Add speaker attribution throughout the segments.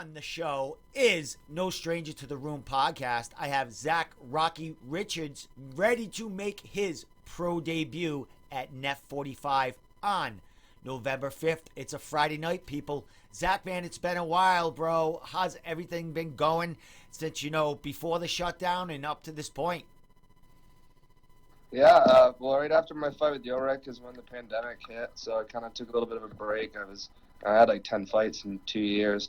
Speaker 1: on the show is No Stranger to the Room podcast. I have Zach Rocky Richards ready to make his pro debut at NEF 45 on November 5th. It's a Friday night, people. Zach, man, it's been a while, bro. How's everything been going since, before the shutdown and up to this point?
Speaker 2: Yeah, well, right after my fight with Yorek is when the pandemic hit, so I kind of took a little bit of a break. I had like 10 fights in 2 years.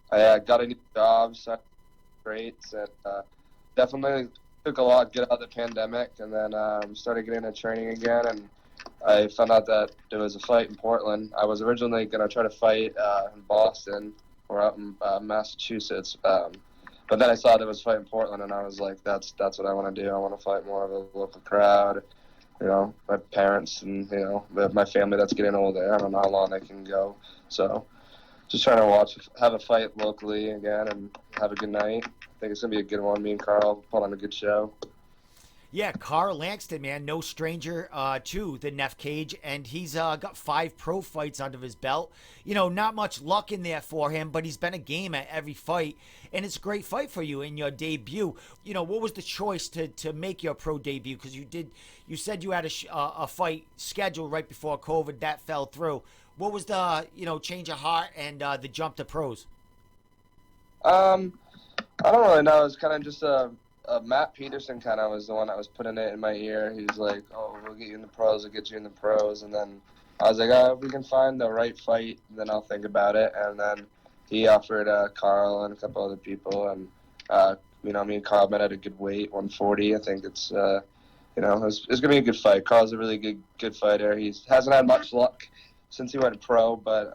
Speaker 2: I got a new job, so great. And definitely took a lot to get out of the pandemic, and then started getting into training again. And I found out that there was a fight in Portland. I was originally going to try to fight in Boston or out in Massachusetts, but then I saw there was a fight in Portland, and I was like, that's what I want to do. I want to fight more of a local crowd. My parents and, my family that's getting older. I don't know how long they can go. So just trying to have a fight locally again and have a good night. I think it's going to be a good one. Me and Carl put on a good show.
Speaker 1: Yeah, Carl Langston, man, no stranger to the NEF cage, and he's got 5 pro fights under his belt. Not much luck in there for him, but he's been a game at every fight, and it's a great fight for you in your debut. What was the choice to make your pro debut? Because you said you had a fight scheduled right before COVID that fell through. What was the change of heart and the jump to pros?
Speaker 2: I don't really know. It was kind of just Matt Peterson kind of was the one that was putting it in my ear. He was like, "Oh, we'll get you in the pros. We'll get you in the pros." And then I was like, "If we can find the right fight, then I'll think about it." And then he offered Carl and a couple other people, and me and Carl met at a good weight, 140. I think it's it's gonna be a good fight. Carl's a really good fighter. He hasn't had much luck since he went pro, but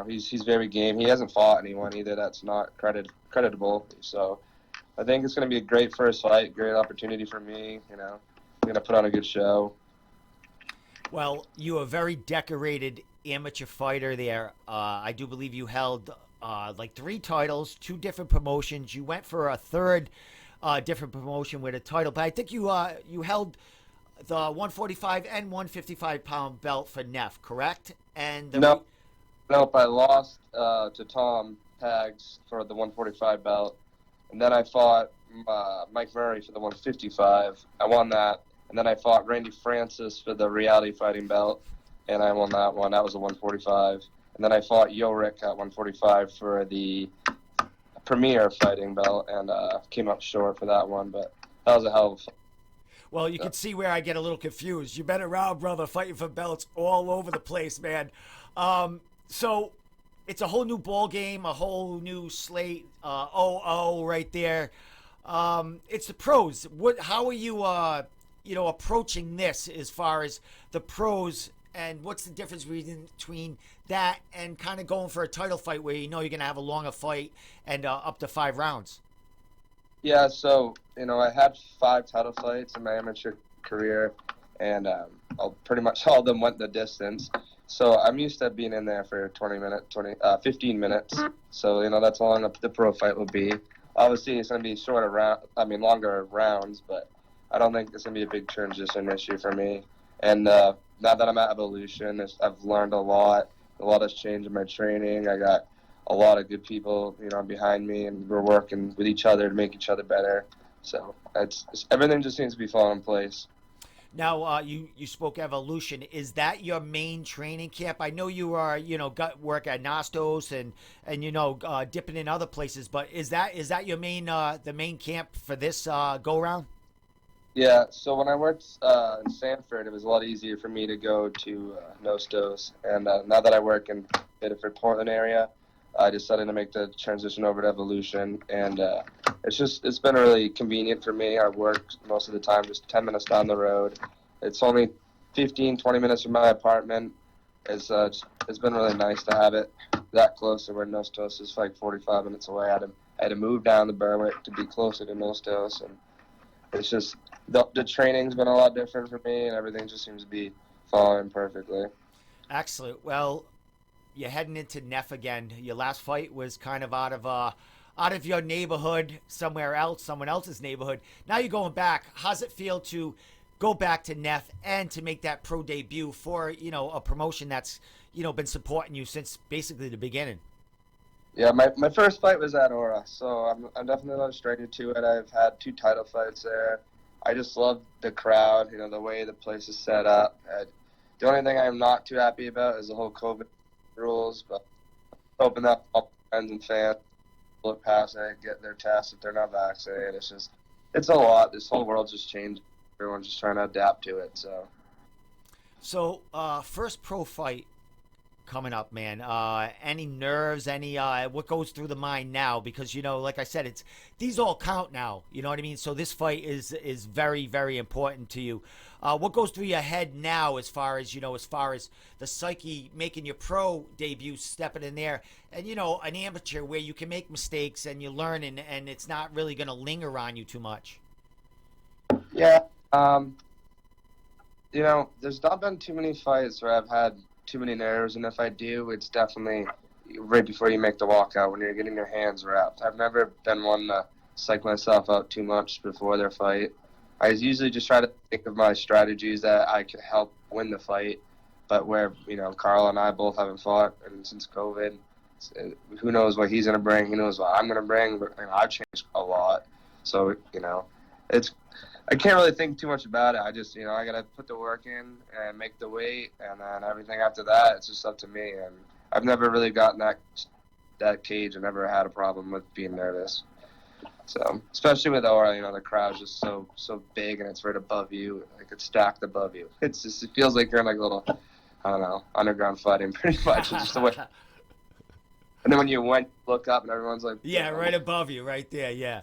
Speaker 2: he's very game. He hasn't fought anyone either that's not creditable. So I think it's going to be a great first fight, great opportunity for me. I'm going to put on a good show.
Speaker 1: Well, you are a very decorated amateur fighter there. I do believe you held like 3 titles, 2 different promotions. You went for a third different promotion with a title, but I think you held the 145 and 155 pound belt for NEF, correct? And
Speaker 2: Nope, I lost to Tom Hags for the 145 belt. And then I fought Mike Murray for the 155. I won that. And then I fought Randy Francis for the reality fighting belt, and I won that one. That was a 145. And then I fought Yorek at 145 for the premier fighting belt, and came up short for that one. But that was a hell of a fight.
Speaker 1: Well, you can see where I get a little confused. You've been around, brother, fighting for belts all over the place, man. So it's a whole new ball game, a whole new slate. Right there. It's the pros. How are you, approaching this as far as the pros, and what's the difference between that and kind of going for a title fight where you're going to have a longer fight and up to 5 rounds?
Speaker 2: Yeah, so, I had 5 title fights in my amateur career, and pretty much all of them went the distance. So I'm used to being in there for 15 minutes. So, that's how long the pro fight will be. Obviously, it's going to be longer rounds, but I don't think it's going to be a big transition issue for me. And now that I'm at Evolution, I've learned a lot. A lot has changed in my training. I got a lot of good people, behind me, and we're working with each other to make each other better. So everything just seems to be falling in place.
Speaker 1: Now, you spoke Evolution. Is that your main training camp? I know you are, got work at Nostos and dipping in other places, but is that your main the main camp for this go round?
Speaker 2: Yeah. So when I worked in Sanford, it was a lot easier for me to go to Nostos, and now that I work in the Biddeford, Portland area, I decided to make the transition over to Evolution, and it's been really convenient for me. I work most of the time just 10 minutes down the road. It's only 15, 20 minutes from my apartment. It's been really nice to have it that close to where Nostos is like 45 minutes away. I had to move down to Berwick to be closer to Nostos, and it's just the training's been a lot different for me, and everything just seems to be falling perfectly.
Speaker 1: Excellent. Well, you're heading into NEF again. Your last fight was kind of out of your neighborhood, someone else's neighborhood. Now you're going back. How's it feel to go back to NEF and to make that pro debut for a promotion that's been supporting you since basically the beginning?
Speaker 2: Yeah, my first fight was at Aura, so I'm definitely not a stranger to it. I've had 2 title fights there. I just love the crowd, the way the place is set up. The only thing I'm not too happy about is the whole COVID rules, but hoping that all friends and fans look past it, get their tests if they're not vaccinated. It's a lot. This whole world's just changed. Everyone's just trying to adapt to it.
Speaker 1: So, first pro fight coming up, man. Any nerves? Any what goes through the mind now? Because like I said, it's these all count now. You know what I mean? So this fight is very very important to you. What goes through your head now, as far as the psyche, making your pro debut, stepping in there, and an amateur where you can make mistakes and you learn, and it's not really going to linger on you too much.
Speaker 2: Yeah. There's not been too many fights where I've had too many nerves, and if I do, it's definitely right before you make the walkout when you're getting your hands wrapped. I've never been one to psych myself out too much before their fight. I usually just try to think of my strategies that I could help win the fight, but where, Carl and I both haven't fought, and since COVID, who knows what he's going to bring, who knows what I'm going to bring, but I've changed a lot. So, it's I can't really think too much about it. I just, I got to put the work in and make the weight, and then everything after that, it's just up to me. And I've never really gotten that cage. I never had a problem with being nervous. So, especially with Aura, the crowd's just so big, and it's right above you. Like, it's stacked above you. It feels like you're in like a little, I don't know, underground fighting pretty much. It's just the way. And then when you look up and everyone's like,
Speaker 1: Yeah, right above you, right there. Yeah.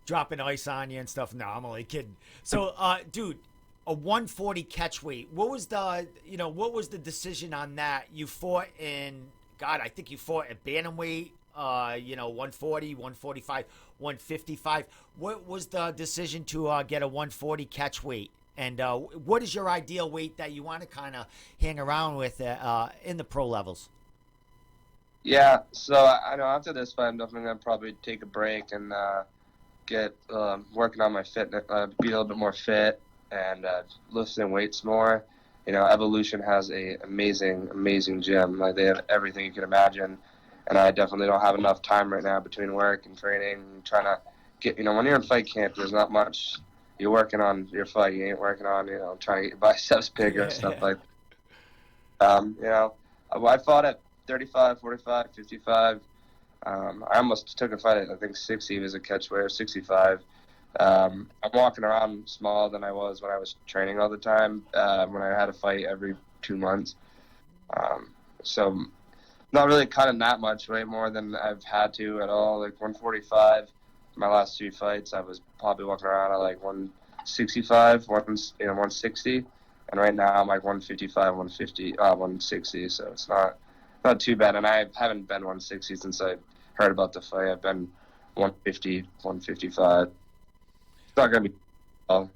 Speaker 1: Dropping ice on you and stuff. No, I'm only kidding. So, dude, a 140 catch weight. What was the decision on that? You fought I think you fought at bantamweight. 140, 145, 155. What was the decision to get a 140 catch weight? And what is your ideal weight that you want to kind of hang around with in the pro levels?
Speaker 2: Yeah, so I know after this fight, I'm definitely gonna probably take a break and get working on my fitness, be a little bit more fit, and lifting weights more. Evolution has a amazing gym. Like, they have everything you can imagine, and I definitely don't have enough time right now between work and training and trying to get. When you're in fight camp, there's not much. You're working on your fight. You ain't working on trying to get your biceps bigger and stuff like that. I fought at 35, 45, 55. I almost took a fight at, I think, 60 was a catch weight, or 65. I'm walking around smaller than I was when I was training all the time, when I had a fight every 2 months. So not really cutting that much weight more than I've had to at all. Like 145, my last 2 fights, I was probably walking around at like 165, 160. And right now I'm like 155, 150, 160. So it's not too bad. And I haven't been 160 since I heard about the fight. I've been 150, 155. It's not going to be well.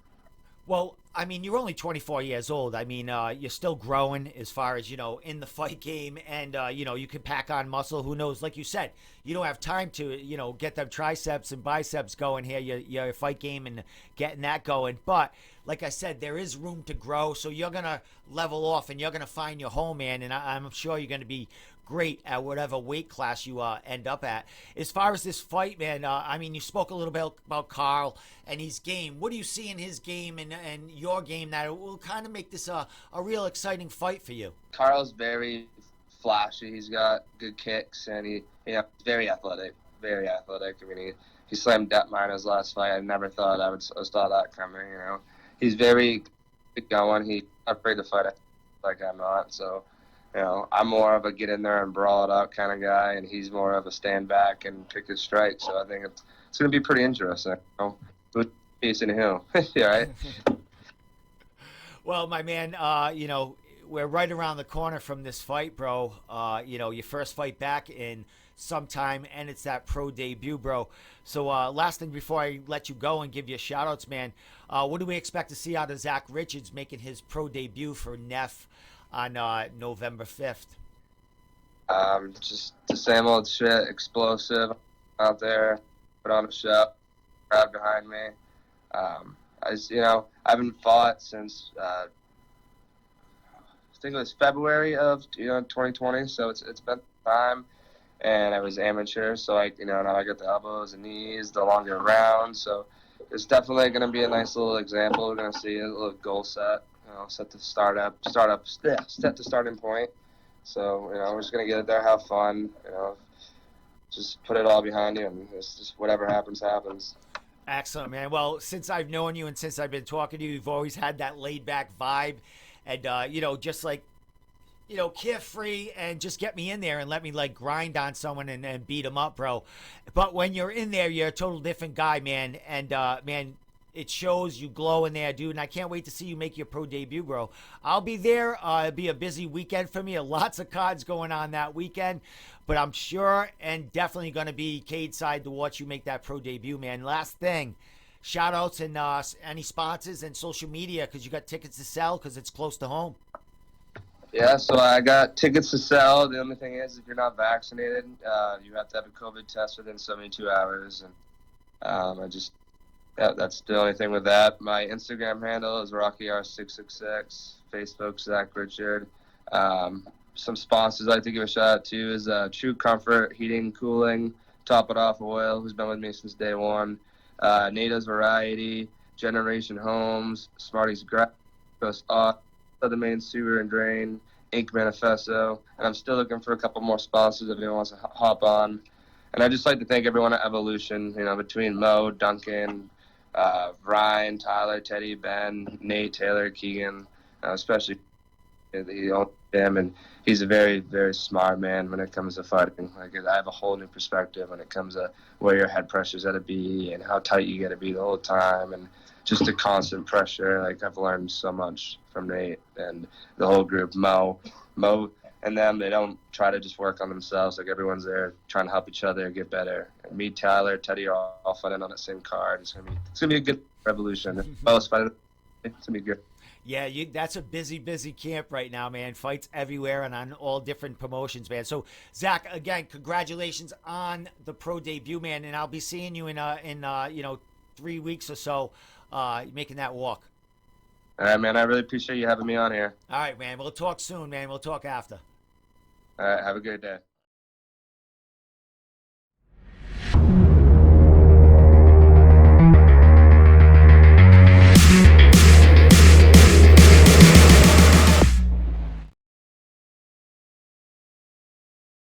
Speaker 1: Well, I mean, you're only 24 years old. I mean, you're still growing as far as, in the fight game. And, you can pack on muscle. Who knows? Like you said, you don't have time to, get them triceps and biceps going here, your fight game and getting that going. But like I said, there is room to grow. So you're going to level off and you're going to find your home, man. And I'm sure you're going to be great at whatever weight class you end up at. As far as this fight, man, I mean, you spoke a little bit about Carl and his game. What do you see in his game and your game that will kind of make this a real exciting fight for you?
Speaker 2: Carl's very flashy. He's got good kicks, and he's very athletic. Very athletic. I mean, he slammed Detmine his last fight. I never thought I saw that coming. He's very good going. He's not afraid to fight like I'm not. So, I'm more of a get in there and brawl it out kind of guy, and he's more of a stand back and pick his strike. So I think it's going to be pretty interesting. Who's facing who? Yeah, right?
Speaker 1: Well, my man, we're right around the corner from this fight, bro. Your first fight back in some time, and it's that pro debut, bro. So last thing before I let you go and give you shout outs, man, what do we expect to see out of Zach Richards making his pro debut for NEF on November 5th?
Speaker 2: Just the same old shit, explosive out there, put on a show, crowd behind me. I haven't fought since I think it was February of 2020, so it's been time, and I was amateur, so now I got the elbows and knees, the longer rounds, so it's definitely going to be a nice little example. We're going to see a little goal set, set the set the starting point. So, we're just going to get it there, have fun, just put it all behind you, and it's just whatever happens, happens.
Speaker 1: Excellent, man. Well, since I've known you and since I've been talking to you, you've always had that laid back vibe, and just like carefree, and just get me in there and let me like grind on someone and beat them up, bro. But when you're in there, you're a total different guy, man. And man, it shows. You glow in there, dude. And I can't wait to see you make your pro debut, bro. I'll be there. It'll be a busy weekend for me. Lots of cards going on that weekend. But I'm sure and definitely going to be cage side to watch you make that pro debut, man. Last thing, shout outs and any sponsors and social media, because you got tickets to sell because it's close to home.
Speaker 2: Yeah, so I got tickets to sell. The only thing is, if you're not vaccinated, you have to have a COVID test within 72 hours. And that's the only thing with that. My Instagram handle is RockyR666. Facebook, Zach Richard. Some sponsors I'd like to give a shout out to is True Comfort Heating Cooling, Top It Off Oil, who's been with me since day one. Natives Variety, Generation Homes, Smarties Grass, Southern Maine Sewer and Drain, Ink Manifesto, and I'm still looking for a couple more sponsors if anyone wants to hop on. And I'd just like to thank everyone at Evolution, between Mo, Duncan, Ryan, Tyler, Teddy, Ben, Nate, Taylor, Keegan, especially the owns him, and he's a very, very smart man when it comes to fighting. Like, I have a whole new perspective when it comes to where your head pressure's got to be and how tight you got to be the whole time, and just the constant pressure. Like, I've learned so much from Nate and the whole group. Mo and them, they don't try to just work on themselves. Like, everyone's there trying to help each other get better. And me, Tyler, Teddy are all fighting on the same card. It's gonna be a good revolution. Both fighting, it's gonna be good.
Speaker 1: Yeah, that's a busy camp right now, man. Fights everywhere and on all different promotions, man. So, Zach, again, congratulations on the pro debut, man. And I'll be seeing you in 3 weeks or so, making that walk.
Speaker 2: All right, man. I really appreciate you having me on here.
Speaker 1: All right, man. We'll talk soon, man. We'll talk after.
Speaker 2: All right. Have a good day.